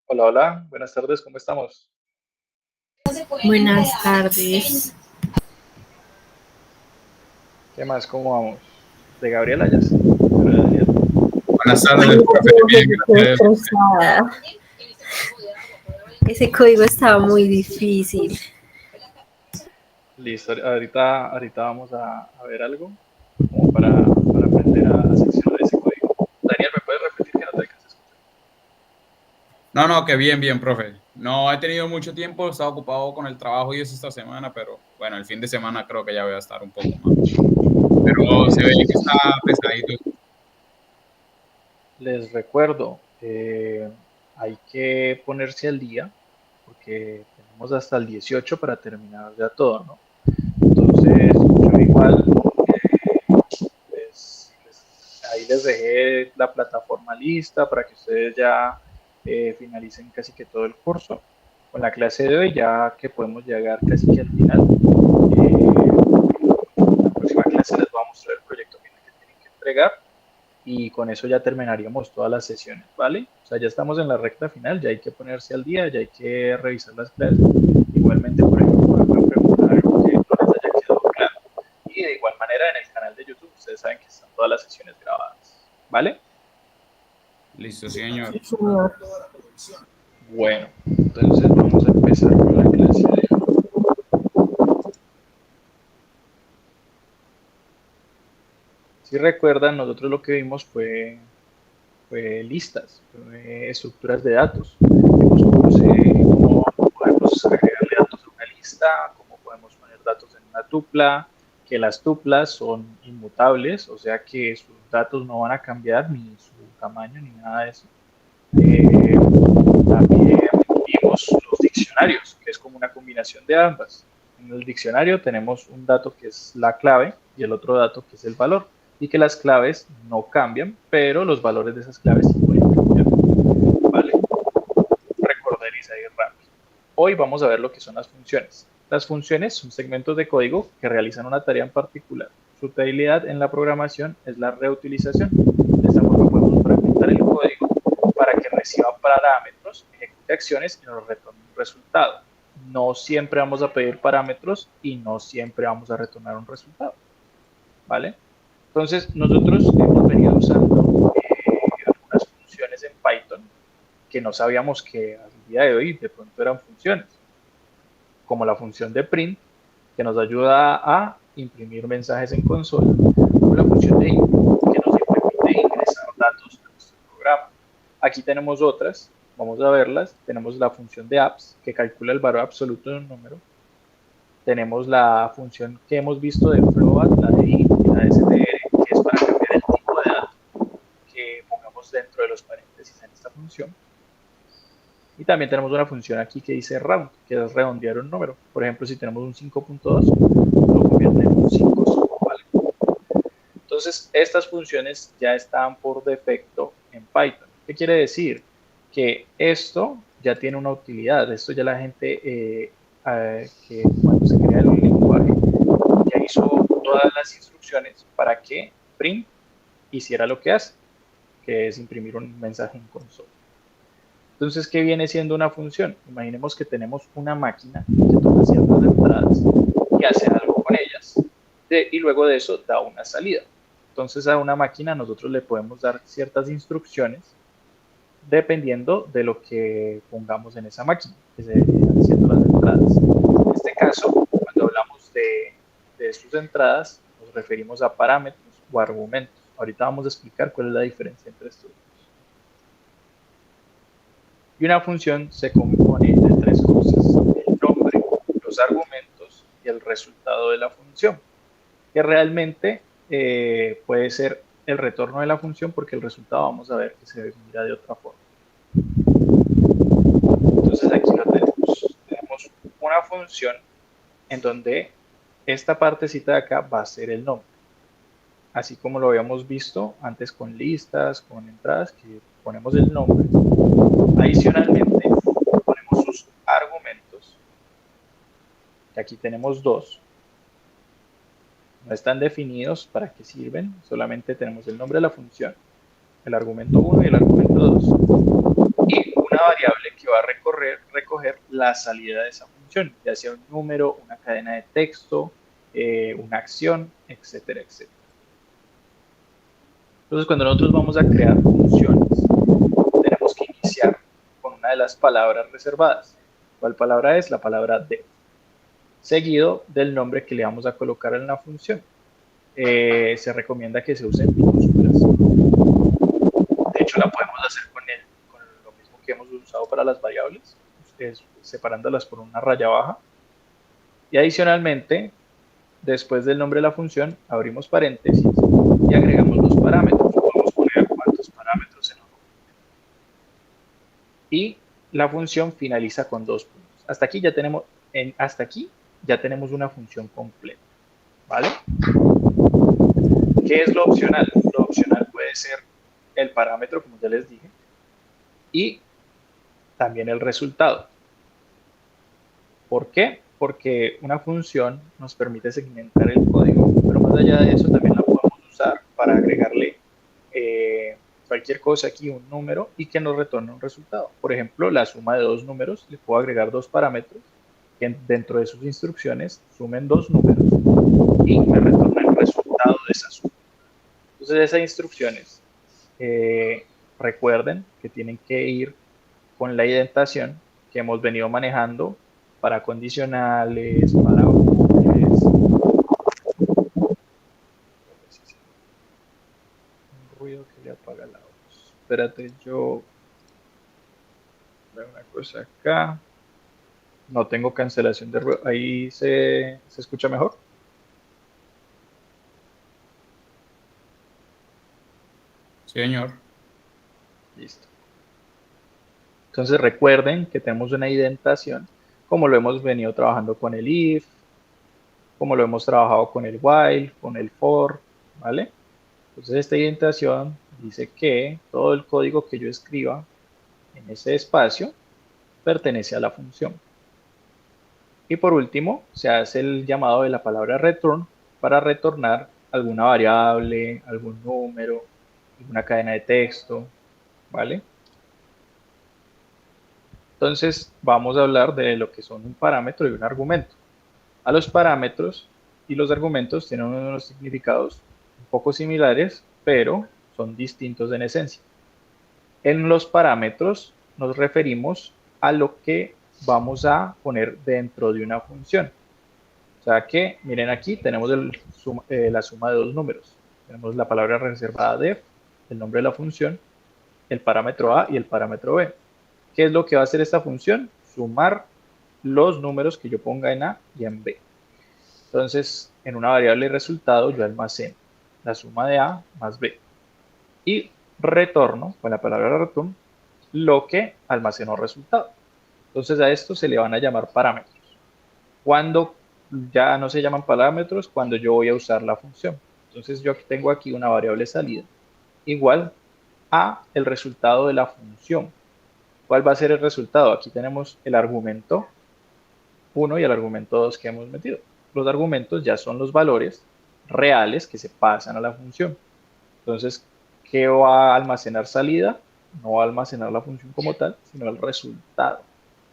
Hola, hola, buenas tardes, ¿cómo estamos? Buenas tardes. ¿Qué más? ¿Cómo vamos? ¿De Gabriela ya está? ¿De Daniel? Buenas Ay, tardes, no, profe. profe, Bien, yo estoy gracias. estresada. Ese código estaba muy difícil. Listo, ahorita vamos a ver algo como para aprender a seccionar ese código. Daniel, ¿me puedes repetir que no te alcances a escuchar? No, que bien, bien, profe. No he tenido mucho tiempo, he estado ocupado con el trabajo y eso esta semana, pero bueno, el fin de semana creo que ya voy a estar un poco más. Pero se ve que está pesadito. Les recuerdo, hay que ponerse al día porque tenemos hasta el 18 para terminar ya todo, ¿no? Entonces, yo igual, ahí les dejé la plataforma lista para que ustedes ya finalicen casi que todo el curso con la clase de hoy, ya que podemos llegar casi que al final. La próxima clase les voy a mostrar el proyecto final que tienen que entregar y con eso ya terminaríamos todas las sesiones, ¿vale? O sea, ya estamos en la recta final, ya hay que ponerse al día, ya hay que revisar las clases. Igualmente, por ejemplo, me pueden preguntar algo que no les haya quedado claro. Y de igual manera, en el canal de YouTube, ustedes saben que están todas las sesiones grabadas, ¿vale? Listo, sí, señor. Sí, señor. Bueno, entonces vamos a empezar con la clase de hoy. Si recuerdan, nosotros lo que vimos fue listas, fue estructuras de datos. Vimos cómo podemos agregarle datos a una lista, cómo podemos poner datos en una tupla, que las tuplas son inmutables, o sea que sus datos no van a cambiar, ni su tamaño, ni nada de eso. También vimos los diccionarios, que es como una combinación de ambas. En el diccionario tenemos un dato que es la clave y el otro dato que es el valor, y que las claves no cambian, pero los valores de esas claves sí pueden cambiar. ¿Vale? Recordariza ahí rápido. Hoy vamos a ver lo que son las funciones. Las funciones son segmentos de código que realizan una tarea en particular. Su utilidad en la programación es la reutilización. De esta forma podemos fragmentar el código para que reciba parámetros, ejecute acciones y nos retorne un resultado. No siempre vamos a pedir parámetros y no siempre vamos a retornar un resultado. ¿Vale? Entonces, nosotros hemos venido usando algunas funciones en Python que no sabíamos que al día de hoy de pronto eran funciones, como la función de print, que nos ayuda a imprimir mensajes en consola, o la función de input, que nos permite ingresar datos a nuestro programa. Aquí tenemos otras, vamos a verlas. Tenemos la función de apps, que calcula el valor absoluto de un número. Tenemos la función que hemos visto de float, la de int y la de str, que es para cambiar el tipo de dato que pongamos dentro de los paréntesis en esta función. Y también tenemos una función aquí que dice round, que es redondear un número. Por ejemplo, si tenemos un 5.2, lo convierte en un 5, ¿vale? Entonces, estas funciones ya están por defecto en Python. ¿Qué quiere decir? Que esto ya tiene una utilidad. Esto ya la gente que cuando se crea el lenguaje ya hizo todas las instrucciones para que print hiciera lo que hace, que es imprimir un mensaje en consola. Entonces, ¿qué viene siendo una función? Imaginemos que tenemos una máquina que toma ciertas entradas y hace algo con ellas, y luego de eso da una salida. Entonces, a una máquina nosotros le podemos dar ciertas instrucciones dependiendo de lo que pongamos en esa máquina, que se vienen siendo las entradas. En este caso, cuando hablamos de sus entradas, nos referimos a parámetros o argumentos. Ahorita vamos a explicar cuál es la diferencia entre estos dos. Y una función se compone de tres cosas: el nombre, los argumentos y el resultado de la función, que realmente puede ser el retorno de la función, porque el resultado vamos a ver que se mira de otra forma. Entonces aquí lo tenemos. Tenemos una función en donde esta partecita de acá va a ser el nombre, así como lo habíamos visto antes con listas, con entradas, que ponemos el nombre. Adicionalmente, ponemos sus argumentos, que aquí tenemos dos. No están definidos para qué sirven, solamente tenemos el nombre de la función, el argumento 1 y el argumento 2, y una variable que que va a recoger la salida de esa función, ya sea un número, una cadena de texto, una acción, etcétera, etcétera. Entonces, cuando nosotros vamos a crear funciones, tenemos que iniciar con una de las palabras reservadas. ¿Cuál palabra es? La palabra def, seguido del nombre que le vamos a colocar en la función. Se recomienda que se usen minúsculas. De hecho, la podemos hacer con lo mismo que hemos usado para las variables, separándolas por una raya baja. Y adicionalmente, después del nombre de la función, abrimos paréntesis y agregamos los parámetros. Podemos poner cuántos parámetros se nos ocurren. Y la función finaliza con 2 puntos. Hasta aquí ya tenemos una función completa. ¿Vale? ¿Qué es lo opcional? Lo opcional puede ser el parámetro, como ya les dije, y también el resultado. ¿Por qué? Porque una función nos permite segmentar el código, pero más allá de eso también la podemos usar para agregarle cualquier cosa aquí, un número, y que nos retorne un resultado. Por ejemplo, la suma de 2 números, le puedo agregar 2 parámetros que dentro de sus instrucciones sumen 2 números y me retornen el resultado de esa suma. Entonces esas instrucciones, recuerden que tienen que ir con la indentación que hemos venido manejando para condicionales, para booleans. Un ruido que le apaga la voz. Espérate, yo veo una cosa acá. No tengo cancelación de ruido. Ahí se escucha mejor. Sí, señor. Listo. Entonces recuerden que tenemos una indentación, como lo hemos venido trabajando con el if, como lo hemos trabajado con el while, con el for, ¿vale? Entonces esta indentación dice que todo el código que yo escriba en ese espacio pertenece a la función. Y por último, se hace el llamado de la palabra return para retornar alguna variable, algún número, alguna cadena de texto, ¿vale? Entonces vamos a hablar de lo que son un parámetro y un argumento. A los parámetros y los argumentos tienen unos significados un poco similares, pero son distintos en esencia. En los parámetros nos referimos a lo que vamos a poner dentro de una función. O sea que, miren aquí, tenemos la suma de 2 números. Tenemos la palabra reservada def, el nombre de la función, el parámetro A y el parámetro B. ¿Qué es lo que va a hacer esta función? Sumar los números que yo ponga en A y en B. Entonces, en una variable resultado yo almaceno la suma de A más B y retorno, con la palabra return, lo que almacenó resultado. Entonces a esto se le van a llamar parámetros. Cuando ya no se llaman parámetros, cuando yo voy a usar la función. Entonces yo tengo aquí una variable salida igual a el resultado de la función. ¿Cuál va a ser el resultado? Aquí tenemos el argumento 1 y el argumento 2 que hemos metido. Los argumentos ya son los valores reales que se pasan a la función. Entonces, ¿qué va a almacenar salida? No va a almacenar la función como tal, sino el resultado.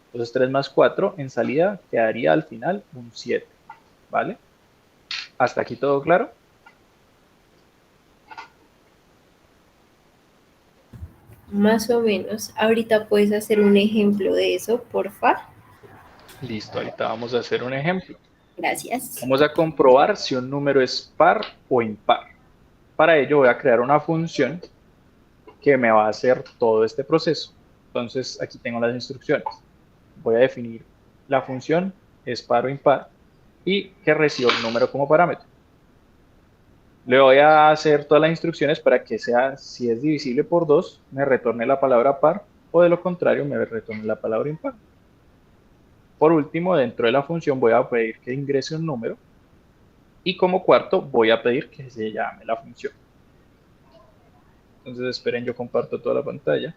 Entonces 3 más 4 en salida quedaría al final un 7. ¿Vale? ¿Hasta aquí todo claro? Más o menos. Ahorita puedes hacer un ejemplo de eso, porfa. Listo, ahorita vamos a hacer un ejemplo. Gracias. Vamos a comprobar si un número es par o impar. Para ello voy a crear una función que me va a hacer todo este proceso. Entonces aquí tengo las instrucciones. Voy a definir la función es par o impar y que reciba un número como parámetro. Le voy a hacer todas las instrucciones para que sea, si es divisible por 2, me retorne la palabra par o de lo contrario me retorne la palabra impar. Por último, dentro de la función voy a pedir que ingrese un número y como cuarto voy a pedir que se llame la función. Entonces esperen, yo comparto toda la pantalla.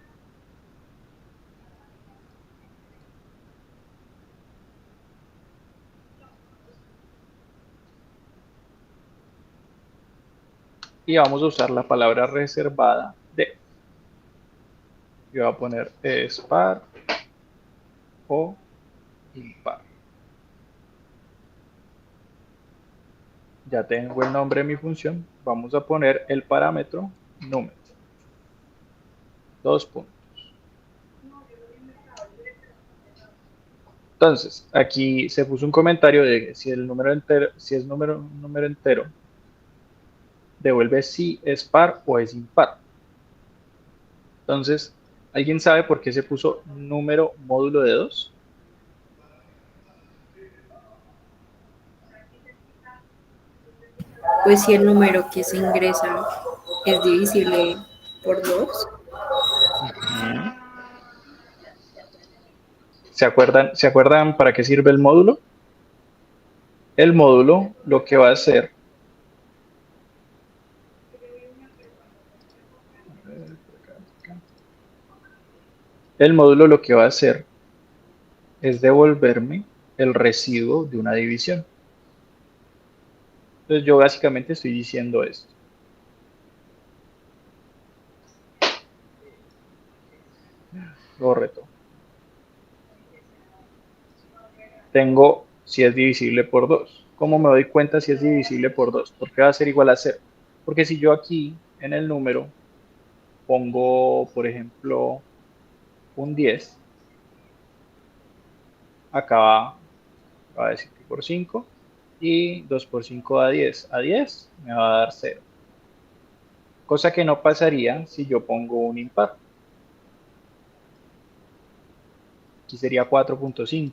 Y vamos a usar la palabra reservada de. Yo voy a poner es par o impar. Ya tengo el nombre de mi función. Vamos a poner el parámetro número. 2 puntos. Entonces, aquí se puso un comentario de si el número entero, si es un número entero, devuelve si es par o es impar. Entonces, ¿alguien sabe por qué se puso número módulo de 2? Pues si el número que se ingresa es divisible por 2. Se acuerdan para qué sirve el módulo? El módulo lo que va a hacer es devolverme el residuo de una división. Entonces yo básicamente estoy diciendo esto. Lo reto. Tengo si es divisible por 2. ¿Cómo me doy cuenta si es divisible por 2? Porque va a ser igual a 0. Porque si yo aquí en el número pongo, por ejemplo, un 10, acá va a decir que por 5 y 2 por 5 da 10. A 10 me va a dar 0. Cosa que no pasaría si yo pongo un impar. Aquí sería 4.5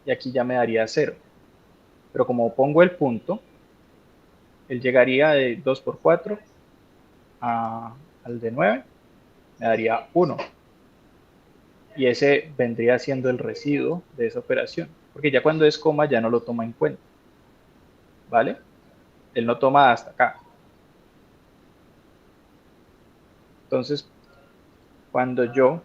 y aquí ya me daría 0. Pero como pongo el punto, él llegaría de 2 por 4 al de 9, me daría 1. Y ese vendría siendo el residuo de esa operación. Porque ya cuando es coma ya no lo toma en cuenta. ¿Vale? Él no toma hasta acá. Entonces, cuando yo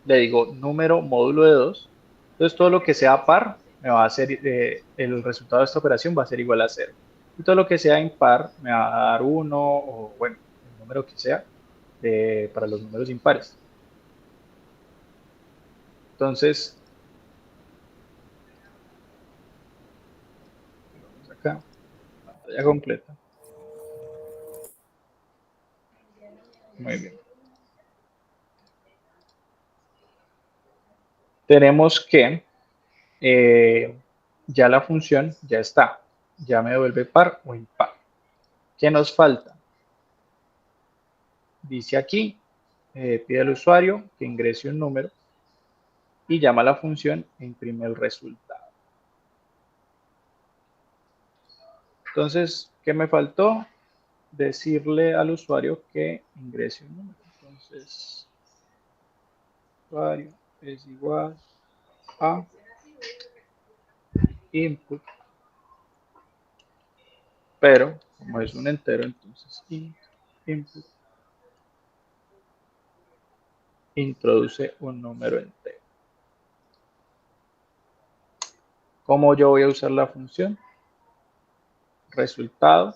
le digo número módulo de 2, entonces todo lo que sea par me va a hacer, el resultado de esta operación va a ser igual a 0. Y todo lo que sea impar me va a dar 1 o bueno, el número que sea para los números impares. Entonces, vamos acá, pantalla completa. Muy bien. Tenemos que ya la función ya está, ya me devuelve par o impar. ¿Qué nos falta? Dice aquí, pide al usuario que ingrese un número y llama a la función e imprime el resultado. Entonces, ¿qué me faltó? Decirle al usuario que ingrese un número. Entonces, usuario es igual a input, pero como es un entero, entonces input introduce un número entero. ¿Cómo yo voy a usar la función? Resultado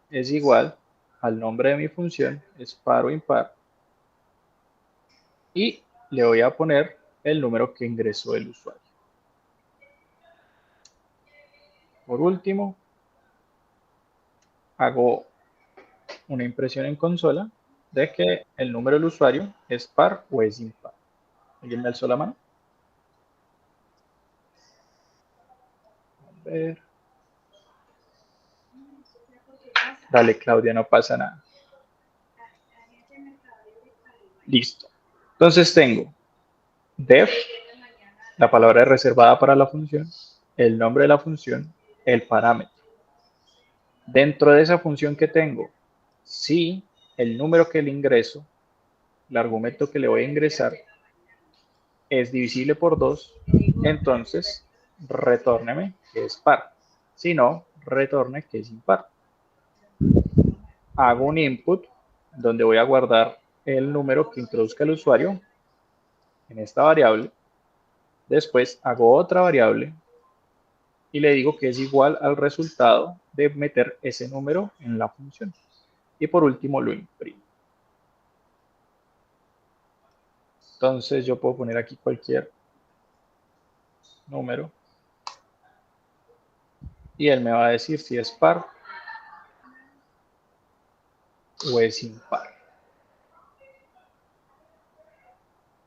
es igual al nombre de mi función, es par o impar, y le voy a poner el número que ingresó el usuario. Por último, hago una impresión en consola de que el número del usuario es par o es impar. ¿Alguien me alzó la mano? A ver. Dale, Claudia, no pasa nada. Listo. Entonces tengo def, la palabra reservada para la función, el nombre de la función, el parámetro. Dentro de esa función que tengo, si el número que le ingreso, el argumento que le voy a ingresar, es divisible por 2, entonces retórneme que es par. Si no, retorne que es impar. Hago un input donde voy a guardar el número que introduzca el usuario en esta variable. Después hago otra variable y le digo que es igual al resultado de meter ese número en la función. Y por último lo imprimo. Entonces yo puedo poner aquí cualquier número y él me va a decir si es par o es impar.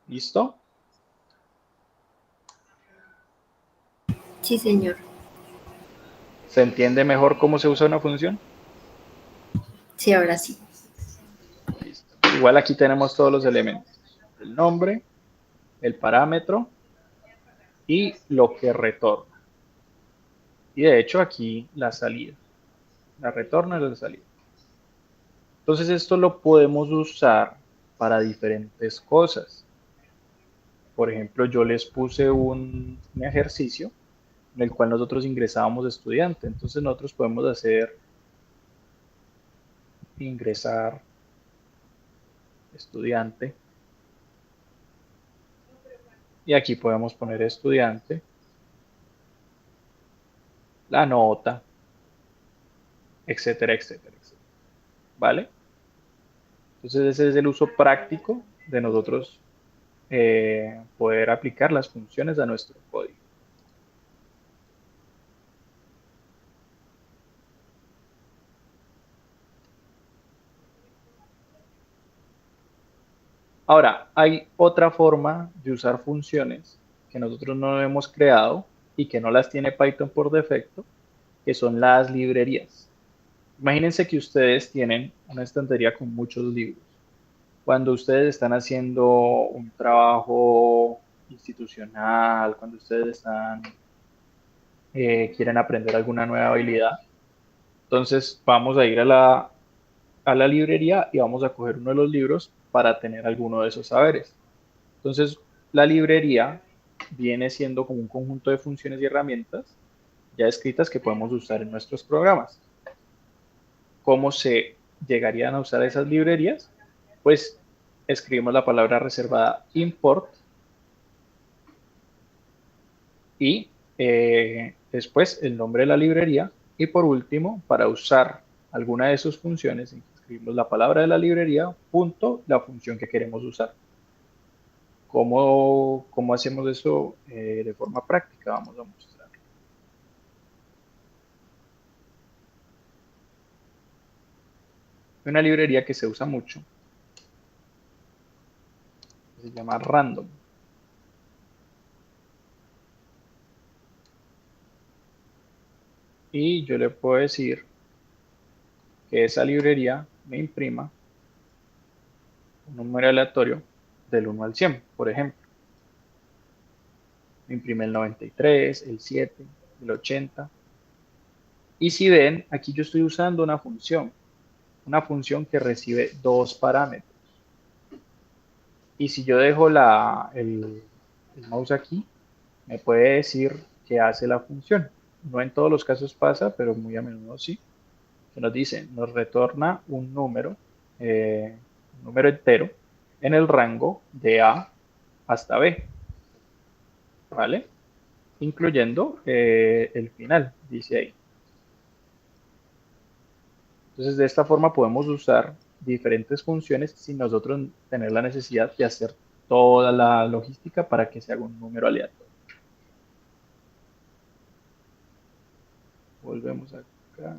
¿Listo? Sí, señor. ¿Se entiende mejor cómo se usa una función? Sí, ahora sí. Listo. Igual aquí tenemos todos los elementos. El nombre, el parámetro y lo que retorna. Y de hecho aquí la salida. La retorna y la salida. Entonces esto lo podemos usar para diferentes cosas. Por ejemplo, yo les puse un ejercicio en el cual nosotros ingresábamos estudiante. Entonces nosotros podemos hacer ingresar estudiante y aquí podemos poner estudiante, la nota, etcétera, etcétera, etcétera. ¿Vale? Entonces ese es el uso práctico de nosotros poder aplicar las funciones a nuestro código. Ahora, hay otra forma de usar funciones que nosotros no hemos creado y que no las tiene Python por defecto, que son las librerías. Imagínense que ustedes tienen una estantería con muchos libros. Cuando ustedes están haciendo un trabajo institucional, cuando ustedes quieren aprender alguna nueva habilidad, entonces vamos a ir a la librería y vamos a coger uno de los libros para tener alguno de esos saberes. Entonces, la librería viene siendo como un conjunto de funciones y herramientas ya escritas que podemos usar en nuestros programas. ¿Cómo se llegarían a usar esas librerías? Pues escribimos la palabra reservada import y después el nombre de la librería y por último, para usar alguna de sus funciones, escribimos la palabra de la librería, punto, la función que queremos usar. ¿Cómo hacemos eso de forma práctica? Vamos a mostrar. Una librería que se usa mucho, se llama Random. Y yo le puedo decir que esa librería me imprima un número aleatorio del 1 al 100, por ejemplo. Me imprime el 93, el 7, el 80. Y si ven, aquí yo estoy usando una función que recibe dos parámetros. Y si yo dejo el mouse aquí, me puede decir qué hace la función. No en todos los casos pasa, pero muy a menudo sí. Que nos dice, nos retorna un número entero en el rango de A hasta B, ¿vale? Incluyendo el final, dice ahí. Entonces, de esta forma podemos usar diferentes funciones sin nosotros tener la necesidad de hacer toda la logística para que se haga un número aleatorio. Volvemos acá.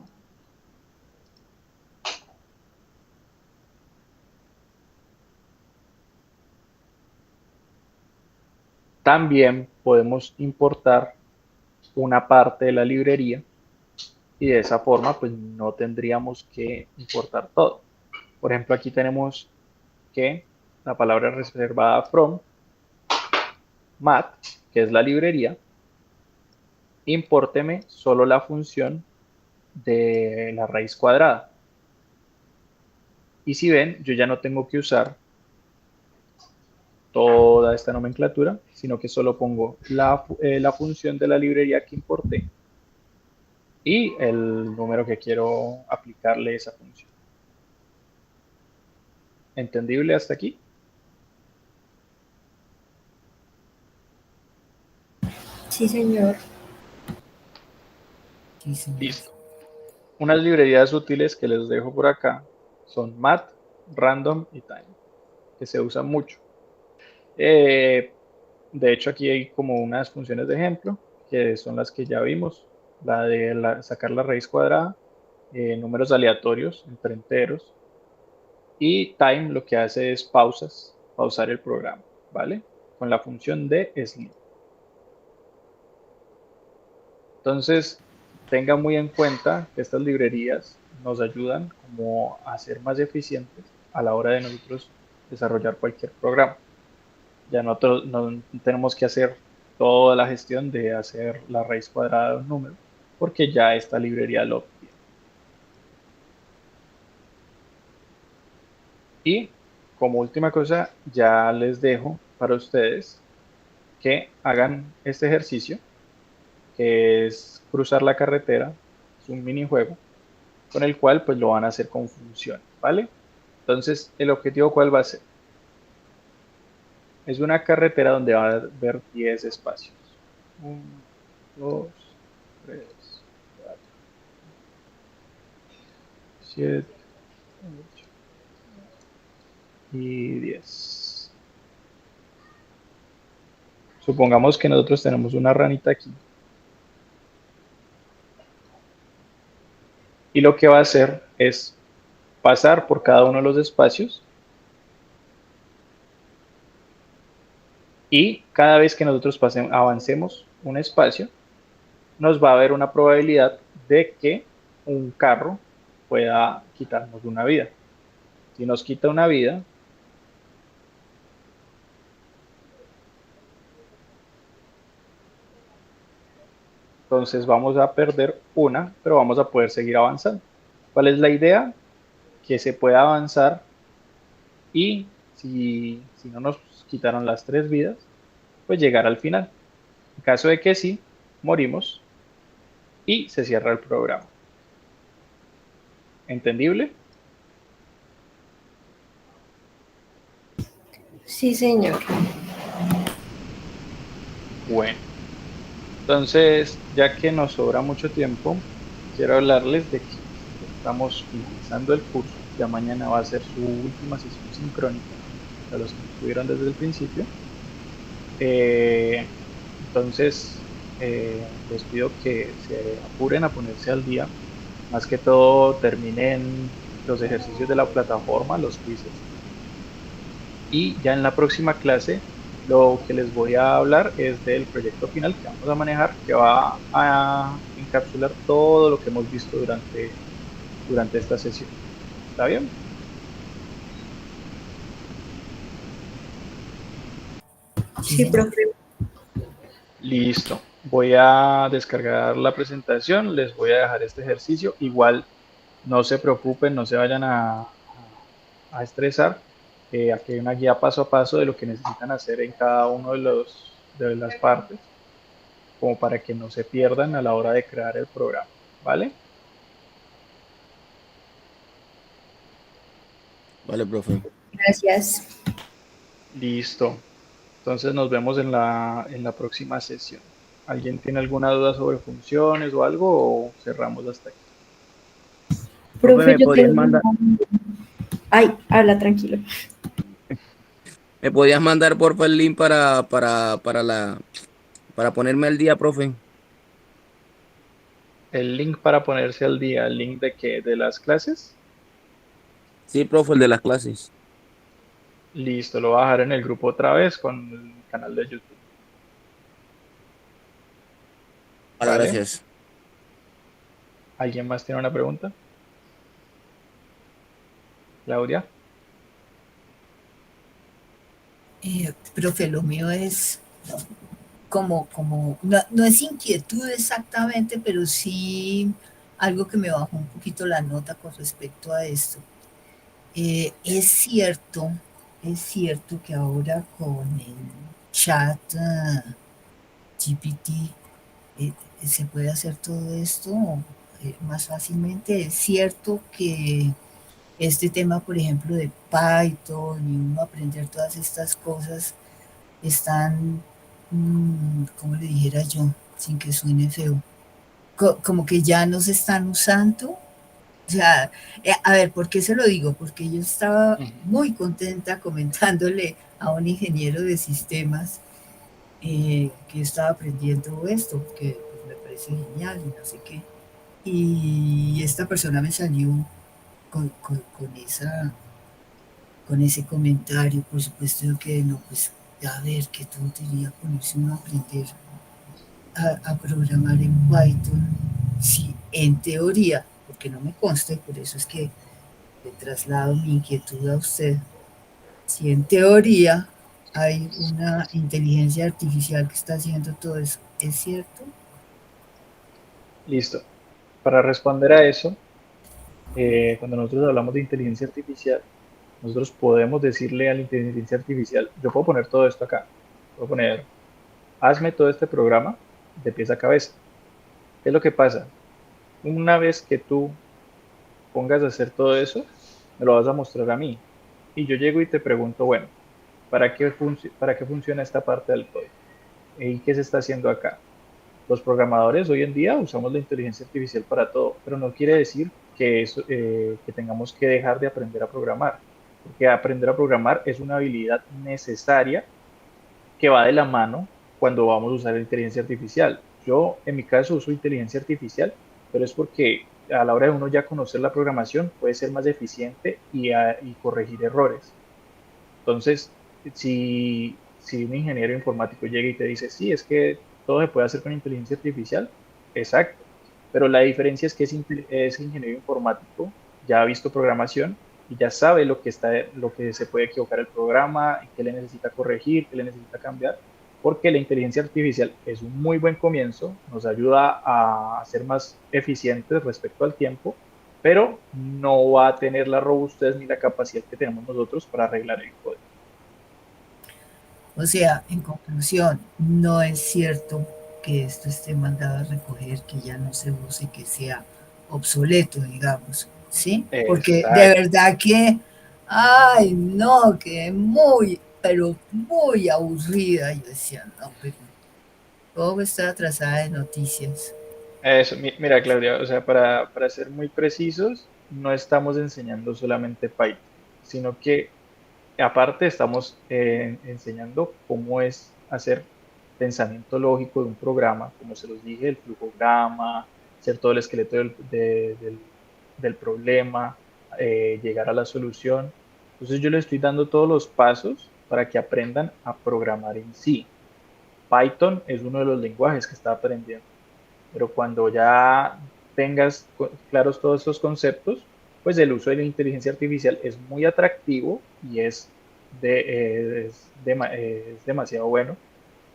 También podemos importar una parte de la librería y de esa forma pues no tendríamos que importar todo. Por ejemplo, aquí tenemos que la palabra reservada from mat, que es la librería, impórteme solo la función de la raíz cuadrada. Y si ven, yo ya no tengo que usar toda esta nomenclatura, sino que solo pongo la función de la librería que importé y el número que quiero aplicarle esa función. ¿Entendible hasta aquí? Sí, señor. Sí, señor. Listo. Unas librerías útiles que les dejo por acá son mat, random y time, que se usan mucho. Eh, de hecho, aquí hay como unas funciones de ejemplo, que son las que ya vimos, la de sacar la raíz cuadrada, números aleatorios entre enteros, y time lo que hace es pausar el programa, ¿vale? Con la función de sleep. Entonces, tenga muy en cuenta que estas librerías nos ayudan como a ser más eficientes a la hora de nosotros desarrollar cualquier programa. Ya nosotros no tenemos que hacer toda la gestión de hacer la raíz cuadrada de un número, porque ya esta librería lo tiene. Y como última cosa, ya les dejo para ustedes que hagan este ejercicio, que es cruzar la carretera. Es un minijuego con el cual pues lo van a hacer con funciones, ¿vale? Entonces, ¿el objetivo cuál va a ser? Es una carretera donde va a haber 10 espacios. 1, 2, 3, 4, 7, 8 y 10. Supongamos que nosotros tenemos una ranita aquí. Y lo que va a hacer es pasar por cada uno de los espacios. Y cada vez que nosotros avancemos un espacio, nos va a haber una probabilidad de que un carro pueda quitarnos una vida. Si nos quita una vida, entonces vamos a perder una, pero vamos a poder seguir avanzando. ¿Cuál es la idea? Que se pueda avanzar y si no nos quitaron las 3 vidas, pues llegar al final. En caso de que sí, morimos y se cierra el programa. ¿Entendible? Sí, señor. Bueno, entonces, ya que nos sobra mucho tiempo, quiero hablarles de que estamos finalizando el curso. Ya mañana va a ser su última sesión sincrónica, a los que estuvieron desde el principio. Entonces, les pido que se apuren a ponerse al día. Más que todo, terminen los ejercicios de la plataforma, los quizzes. Y ya en la próxima clase, lo que les voy a hablar es del proyecto final que vamos a manejar, que va a encapsular todo lo que hemos visto durante esta sesión. ¿Está bien? Sí, profe. Listo. Voy a descargar la presentación, les voy a dejar este ejercicio. Igual no se preocupen, no se vayan a estresar. Aquí hay una guía paso a paso de lo que necesitan hacer en cada uno de las partes, como para que no se pierdan a la hora de crear el programa. ¿Vale? Vale, profe. Gracias. Listo. Entonces nos vemos en la próxima sesión. ¿Alguien tiene alguna duda sobre funciones o algo o cerramos hasta aquí? Profe, Profe, ¿me yo podrías tengo... mandar, Ay, habla tranquilo. me podías mandar porfa el link para ponerme al día, profe? El link para ponerse al día, ¿el link de qué? ¿De las clases? Sí, profe, el de las clases. Listo, lo voy a dejar en el grupo otra vez con el canal de YouTube. Vale, ¿Vale? gracias. ¿Alguien más tiene una pregunta? Claudia. Profe, lo mío es no, no es inquietud exactamente, pero sí algo que me bajó un poquito la nota con respecto a esto. Es cierto que ahora con el chat GPT se puede hacer todo esto más fácilmente. Es cierto que este tema, por ejemplo, de Python y uno aprender todas estas cosas están, como le dijera yo, sin que suene feo, como que ya no se están usando O sea, a ver, ¿por qué se lo digo? Porque yo estaba Ujú. muy contenta comentándole a un ingeniero de sistemas que estaba aprendiendo esto, que pues, me parece genial y no sé qué. Y esta persona me salió con con ese comentario, por supuesto que no, pues a ver, qué tontería ponerse uno a aprender a programar en Python, si en teoría, porque no me consta y por eso es que le traslado mi inquietud a usted, si en teoría hay una inteligencia artificial que está haciendo todo eso, ¿es cierto? Listo. Para responder a eso, cuando nosotros hablamos de inteligencia artificial, nosotros podemos decirle a la inteligencia artificial, yo puedo poner todo esto acá, puedo poner, hazme todo este programa de pies a cabeza. ¿Qué es lo que pasa? Una vez que tú pongas a hacer todo eso, me lo vas a mostrar a mí. Y yo llego y te pregunto, bueno, ¿para qué funciona esta parte del código? ¿Y qué se está haciendo acá? Los programadores hoy en día usamos la inteligencia artificial para todo, pero no quiere decir que tengamos que dejar de aprender a programar, porque aprender a programar es una habilidad necesaria que va de la mano cuando vamos a usar la inteligencia artificial. Yo, en mi caso, uso inteligencia artificial, pero es porque a la hora de uno ya conocer la programación puede ser más eficiente y corregir errores. Entonces, si un ingeniero informático llega y te dice, sí, es que todo se puede hacer con inteligencia artificial, exacto. Pero la diferencia es que ese ingeniero informático ya ha visto programación y ya sabe lo que se puede equivocar el programa, qué le necesita corregir, qué le necesita cambiar, porque la inteligencia artificial es un muy buen comienzo, nos ayuda a ser más eficientes respecto al tiempo, pero no va a tener la robustez ni la capacidad que tenemos nosotros para arreglar el código. O sea, en conclusión, no es cierto que esto esté mandado a recoger, que ya no se use, que sea obsoleto, digamos, ¿sí? Porque de Exacto. verdad que, ay, no, que muy, pero muy aburrida. Yo decía, no, pero todo está atrasada de noticias. Eso, mira, Claudia, o sea, para ser muy precisos, no estamos enseñando solamente Python, sino que aparte estamos enseñando cómo es hacer pensamiento lógico de un programa, como se los dije, el flujograma, hacer todo el esqueleto del problema, llegar a la solución. Entonces yo les estoy dando todos los pasos para que aprendan a programar en sí. Python es uno de los lenguajes que está aprendiendo, pero cuando ya tengas claros todos estos conceptos, pues el uso de la inteligencia artificial es muy atractivo y es demasiado bueno,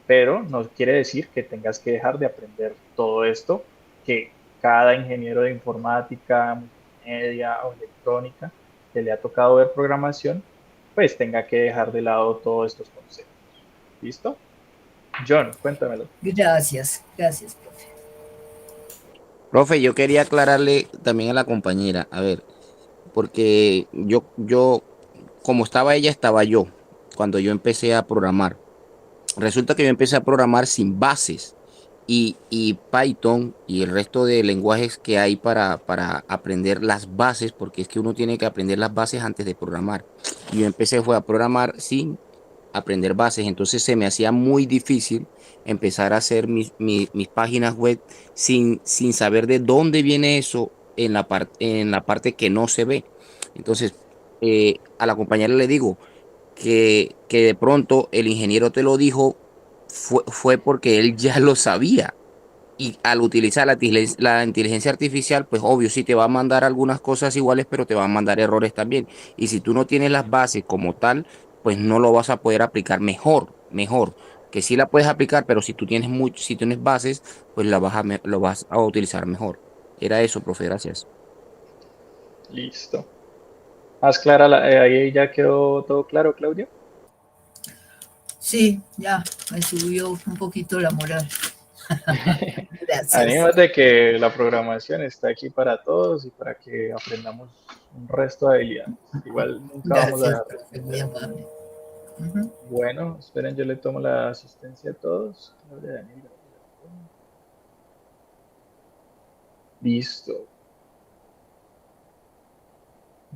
pero no quiere decir que tengas que dejar de aprender todo esto que cada ingeniero de informática, multimedia o electrónica que le ha tocado ver programación, pues tenga que dejar de lado todos estos conceptos. ¿Listo? John, cuéntamelo. Gracias, gracias, profe. Profe, yo quería aclararle también a la compañera, a ver, porque como estaba ella, estaba yo, cuando yo empecé a programar. Resulta que yo empecé a programar sin bases y Python y el resto de lenguajes que hay para aprender las bases, porque es que uno tiene que aprender las bases antes de programar. Y yo empecé fue a programar sin aprender bases, entonces se me hacía muy difícil empezar a hacer mis páginas web sin saber de dónde viene eso en la parte que no se ve. Entonces, a la compañera le digo que de pronto el ingeniero te lo dijo fue porque él ya lo sabía. Y al utilizar la inteligencia artificial, pues obvio, sí te va a mandar algunas cosas iguales, pero te va a mandar errores también. Y si tú no tienes las bases como tal, pues no lo vas a poder aplicar mejor. Que sí la puedes aplicar, pero si tienes bases, pues lo vas a utilizar mejor. Era eso, profe, gracias. Listo. Más clara, ahí ya quedó todo claro, Claudia. Sí, ya, me subió un poquito la moral. Gracias. Anímate que la programación está aquí para todos y para que aprendamos un resto de habilidades. Igual nunca vamos a Gracias, dejar de profe, muy aprender. amable. Ujú. Bueno, esperen, yo le tomo la asistencia a todos. Claudia, Daniel, Gabriela. Listo.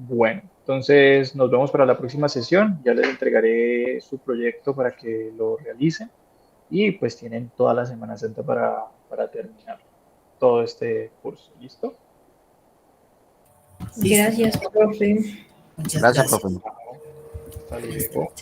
Bueno, entonces nos vemos para la próxima sesión. Ya les entregaré su proyecto para que lo realicen y pues tienen toda la Semana Santa para terminar todo este curso. ¿Listo? Listo. Gracias, profe. Muchas Gracias, gracias. profe. Hasta Listo. luego.